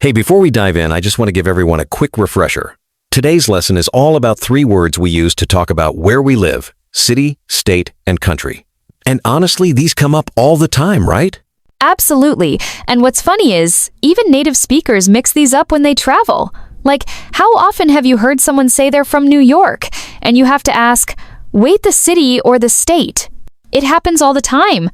Hey, before we dive in, I just want to give everyone a quick refresher. Today's lesson is all about 3 words we use to talk about where we live: city, state, and country. And honestly, these come up all the time, right? Absolutely. And what's funny is, even native speakers mix these up when they travel. Like, how often have you heard someone say they're from New York, and you have to ask, wait, the city or the state? It happens all the time.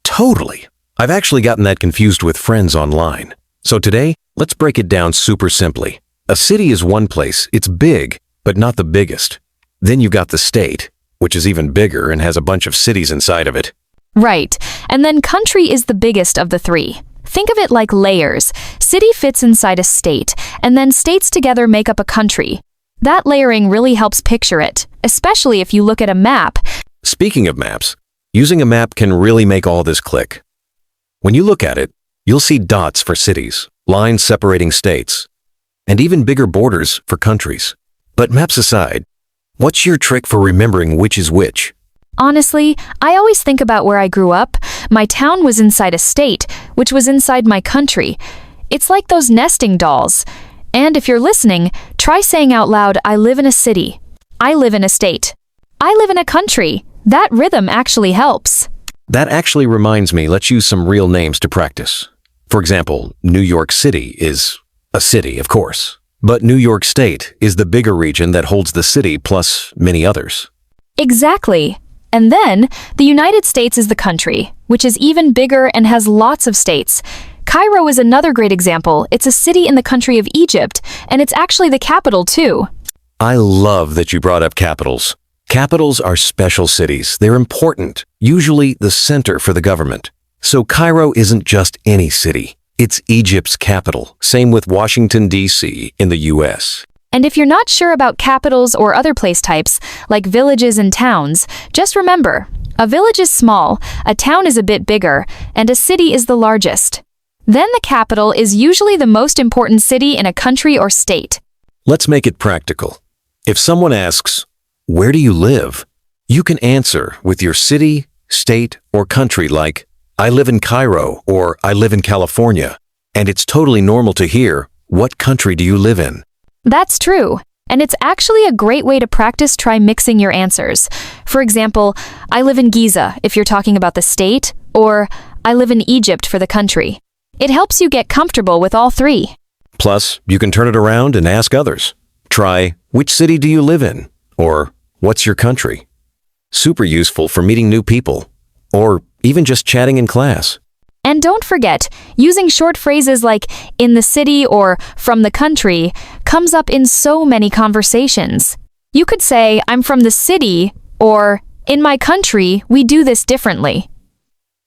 Totally. I've actually gotten that confused with friends online. So today, let's break it down super simply. A city is one place, it's big, but not the biggest. Then you've got the state, which is even bigger and has a bunch of cities inside of it. Right. And then country is the biggest of the 3. Think of it like layers. City fits inside a state, and then states together make up a country. That layering really helps picture it, especially if you look at a map. Speaking of maps, using a map can really make all this click. When you look at it, you'll see dots for cities, lines separating states, and even bigger borders for countries. But maps aside, what's your trick for remembering which is which? Honestly, I always think about where I grew up. My town was inside a state, which was inside my country. It's like those nesting dolls. And if you're listening, try saying out loud, I live in a city. I live in a state. I live in a country. That rhythm actually helps. That actually reminds me, let's use some real names to practice. For example, New York City is a city, of course. But New York State is the bigger region that holds the city plus many others. Exactly. And then, the United States is the country, which is even bigger and has lots of states. Cairo is another great example. It's a city in the country of Egypt, and it's actually the capital too. I love that you brought up capitals. Capitals are special cities. They're important, usually the center for the government. So Cairo isn't just any city. It's Egypt's capital. Same with Washington, D.C. in the U.S. And if you're not sure about capitals or other place types, like villages and towns, just remember, a village is small, a town is a bit bigger, and a city is the largest. Then the capital is usually the most important city in a country or state. Let's make it practical. If someone asks, where do you live? You can answer with your city, state, or country like, I live in Cairo or I live in California. And it's totally normal to hear, what country do you live in? That's true. And it's actually a great way to practice try mixing your answers. For example, I live in Giza if you're talking about the state, or I live in Egypt for the country. It helps you get comfortable with all 3. Plus, you can turn it around and ask others. Try, which city do you live in? Or, what's your country? Super useful for meeting new people, or even just chatting in class. And don't forget, using short phrases like in the city or from the country comes up in so many conversations. You could say, I'm from the city, or in my country, we do this differently.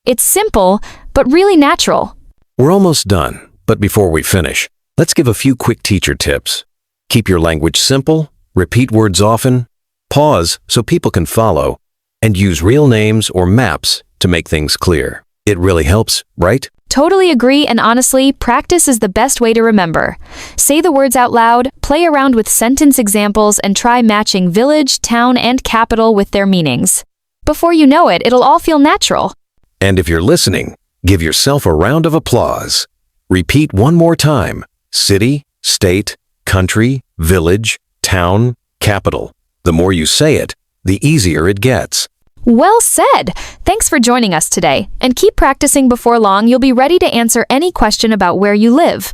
It's simple, but really natural. We're almost done, but before we finish, let's give a few quick teacher tips. Keep your language simple, repeat words often, pause so people can follow, and use real names or maps to make things clear. It really helps, right? Totally agree, and honestly, practice is the best way to remember. Say the words out loud, play around with sentence examples, and try matching village, town, and capital with their meanings. Before you know it, it'll all feel natural. And if you're listening, give yourself a round of applause. Repeat one more time. City, state, country, village, town, capital. The more you say it, the easier it gets. Well said! Thanks for joining us today, and keep practicing. Before long, you'll be ready to answer any question about where you live.